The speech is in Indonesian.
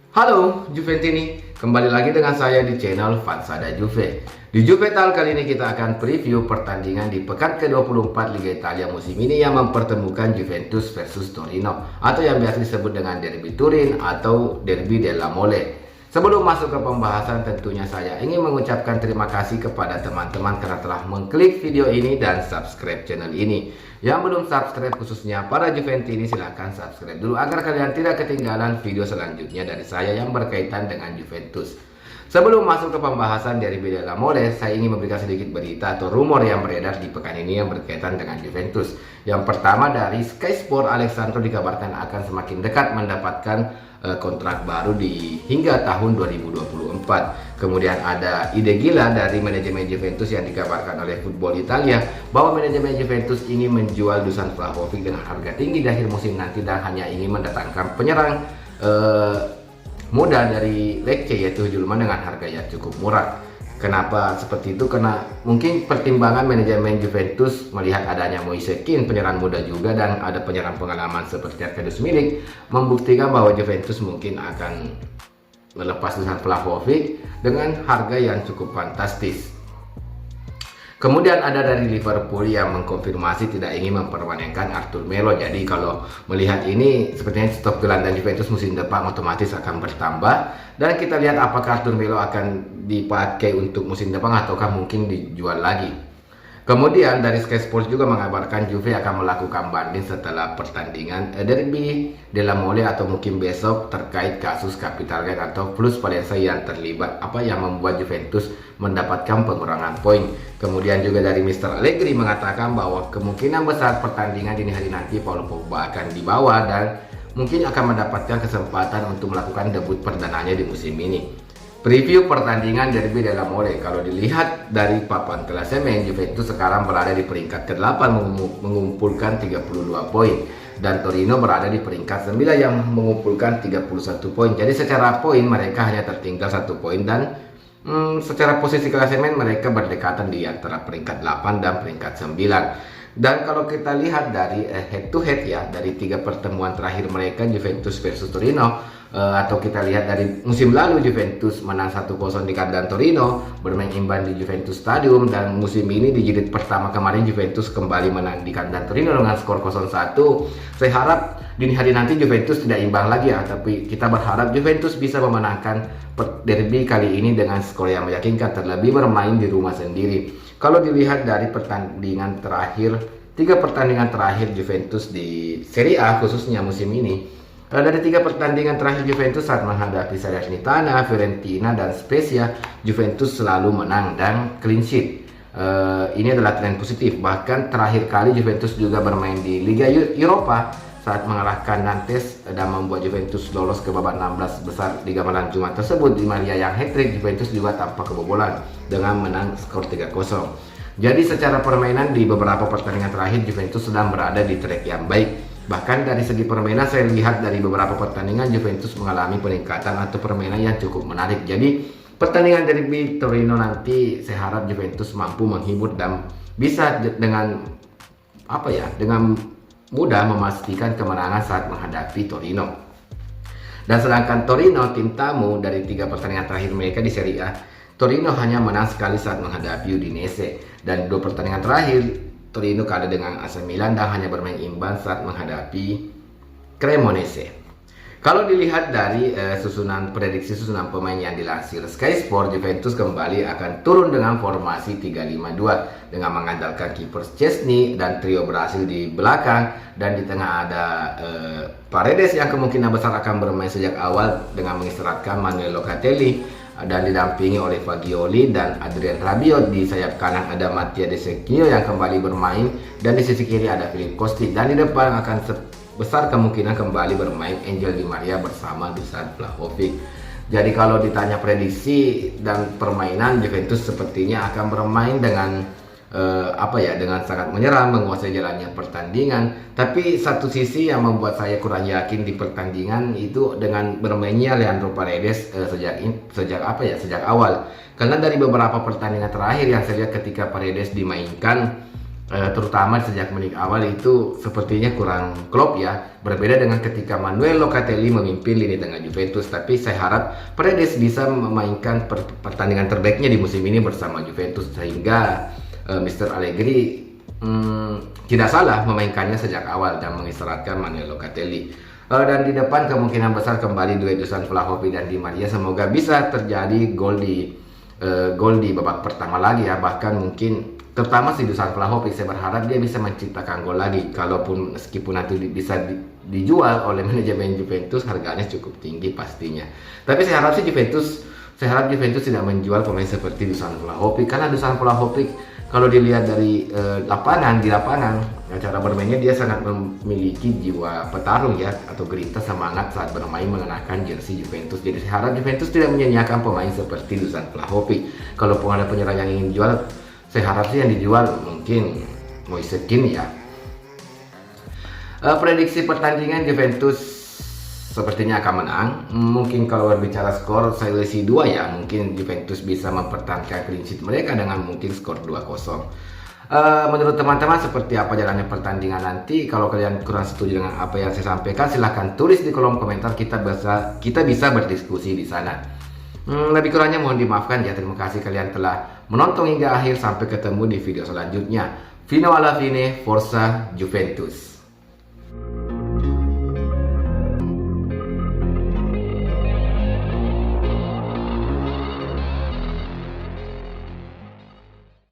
Halo Juventini, kembali lagi dengan saya di channel Fansada Juve. Di Juve Tal kali ini kita akan preview pertandingan di pekan ke-24 Liga Italia musim ini yang mempertemukan Juventus versus Torino atau yang biasa disebut dengan Derby Turin atau Derby della Mole. Sebelum masuk ke pembahasan, tentunya saya ingin mengucapkan terima kasih kepada teman-teman karena telah mengklik video ini dan subscribe channel ini. Yang belum subscribe, khususnya para Juventini, silahkan subscribe dulu agar kalian tidak ketinggalan video selanjutnya dari saya yang berkaitan dengan Juventus. Sebelum masuk ke pembahasan dari della Mole, saya ingin memberikan sedikit berita atau rumor yang beredar di pekan ini yang berkaitan dengan Juventus. Yang pertama, dari Sky Sport, Alessandro dikabarkan akan semakin dekat mendapatkan kontrak baru hingga tahun 2024. Kemudian ada ide gila dari manajemen Juventus yang dikabarkan oleh Football Italia bahwa manajemen Juventus ingin menjual Dusan Vlahovic dengan harga tinggi di akhir musim nanti dan hanya ingin mendatangkan penyerang muda dari Lecce yaitu Julman dengan harga yang cukup murah. Kenapa seperti itu? Karena mungkin pertimbangan manajemen Juventus melihat adanya Moise Kean, penyerang muda juga, dan ada penyerang pengalaman seperti Arkadiusz Milik, membuktikan bahwa Juventus mungkin akan melepas Dusan Vlahovic dengan harga yang cukup fantastis. Kemudian ada dari Liverpool yang mengkonfirmasi tidak ingin memperpanjangkan Arthur Melo. Jadi kalau melihat ini sepertinya stok gelandang Juventus musim depan otomatis akan bertambah. Dan kita lihat apakah Arthur Melo akan dipakai untuk musim depan ataukah mungkin dijual lagi. Kemudian dari Sky Sports juga mengabarkan Juve akan melakukan banding setelah pertandingan Derby della Mole atau mungkin besok terkait kasus capital gain atau plus Valencia yang terlibat yang membuat Juventus mendapatkan pengurangan poin. Kemudian juga dari Mr. Allegri mengatakan bahwa kemungkinan besar pertandingan dini hari nanti Paul Pogba akan dibawa dan mungkin akan mendapatkan kesempatan untuk melakukan debut perdananya di musim ini. Preview pertandingan Derby della Mole. Kalau dilihat dari papan klasemen, Juventus sekarang berada di peringkat ke-8 mengumpulkan 32 poin dan Torino berada di peringkat 9 yang mengumpulkan 31 poin. Jadi secara poin mereka hanya tertinggal 1 poin dan secara posisi klasemen mereka berdekatan di antara peringkat 8 dan peringkat 9. Dan kalau kita lihat dari head to head ya, dari 3 pertemuan terakhir mereka Juventus versus Torino, atau kita lihat dari musim lalu Juventus menang 1-0 di kandang Torino, bermain imbang di Juventus Stadium, dan musim ini di jilid pertama kemarin Juventus kembali menang di kandang Torino dengan skor 0-1. Saya harap dini hari nanti Juventus tidak imbang lagi ya, tapi kita berharap Juventus bisa memenangkan derby kali ini dengan skor yang meyakinkan, terlebih bermain di rumah sendiri. Kalau dilihat dari pertandingan terakhir, 3 pertandingan terakhir Juventus di Serie A khususnya musim ini, dari 3 pertandingan terakhir Juventus saat menghadapi Salernitana, Fiorentina, dan Spezia, Juventus selalu menang dan clean sheet. Ini adalah tren positif. Bahkan terakhir kali Juventus juga bermain di Liga Eropa saat mengalahkan Nantes dan membuat Juventus lolos ke babak 16 besar Liga malam Jumat tersebut. Di Maria yang hat-trick, Juventus juga tanpa kebobolan dengan menang skor 3-0. Jadi secara permainan di beberapa pertandingan terakhir Juventus sedang berada di track yang baik. Bahkan dari segi permainan saya lihat dari beberapa pertandingan Juventus mengalami peningkatan atau permainan yang cukup menarik. Jadi pertandingan derby Torino nanti saya harap Juventus mampu menghibur dan bisa dengan dengan mudah memastikan kemenangan saat menghadapi Torino. Dan sedangkan Torino, tim tamu, dari 3 pertandingan terakhir mereka di Serie A, Torino hanya menang sekali saat menghadapi Udinese, dan 2 pertandingan terakhir Torino kalah dengan AC Milan dan hanya bermain imbang saat menghadapi Cremonese. Kalau dilihat dari prediksi susunan pemain yang dilansir Sky Sport, Juventus kembali akan turun dengan formasi 3-5-2 dengan mengandalkan kiper Szczesny dan trio Brasil di belakang, dan di tengah ada Paredes yang kemungkinan besar akan bermain sejak awal dengan mengistirahatkan Manuel Locatelli, dan didampingi oleh Fagioli dan Adrien Rabiot. Di sayap kanan ada Mattia De Sciglio yang kembali bermain, dan di sisi kiri ada Filip Kostic, dan di depan akan besar kemungkinan kembali bermain Angel Di Maria bersama Dusan Vlahovic. Jadi kalau ditanya prediksi dan permainan, Juventus sepertinya akan bermain dengan dengan sangat menyerang, menguasai jalannya pertandingan. Tapi satu sisi yang membuat saya kurang yakin di pertandingan itu dengan bermainnya Leandro Paredes sejak awal. Karena dari beberapa pertandingan terakhir yang saya lihat ketika Paredes dimainkan, terutama sejak menit awal itu sepertinya kurang klop ya. Berbeda dengan ketika Manuel Locatelli memimpin lini tengah Juventus. Tapi saya harap Paredes bisa memainkan pertandingan terbaiknya di musim ini bersama Juventus, sehingga Mr. Allegri tidak salah memainkannya sejak awal dan mengistirahatkan Manuel Locatelli. Dan di depan kemungkinan besar kembali duet Dusan Vlahovic dan Di Maria. Semoga bisa terjadi gol di babak pertama lagi ya. Bahkan mungkin terutama si Dusan Vlahovic, saya berharap dia bisa menciptakan gol lagi. Kalaupun meskipun nanti bisa dijual oleh manajemen Juventus, harganya cukup tinggi pastinya. Tapi saya harap Juventus tidak menjual pemain seperti Dusan Vlahovic, karena Dusan Vlahovic kalau dilihat dari di lapangan cara bermainnya dia sangat memiliki jiwa petarung ya, atau gerinta semangat saat bermain mengenakan jersey Juventus. Jadi saya harap Juventus tidak menyanyiakan pemain seperti Dusan Vlahovic. Kalaupun ada penyerang yang ingin dijual, saya harap sih yang dijual mungkin Moise Kean ya. Prediksi pertandingan Juventus sepertinya akan menang. Mungkin kalau berbicara skor, saya isi 2 ya. Mungkin Juventus bisa mempertahankan clean sheet mereka dengan mungkin skor 2-0. Menurut teman-teman seperti apa jalannya pertandingan nanti? Kalau kalian kurang setuju dengan apa yang saya sampaikan, silahkan tulis di kolom komentar. Kita bisa berdiskusi di sana. Lebih kurangnya mohon dimaafkan ya. Terima kasih kalian telah menonton hingga akhir. Sampai ketemu di video selanjutnya. Fino alla fine, Forza Juventus.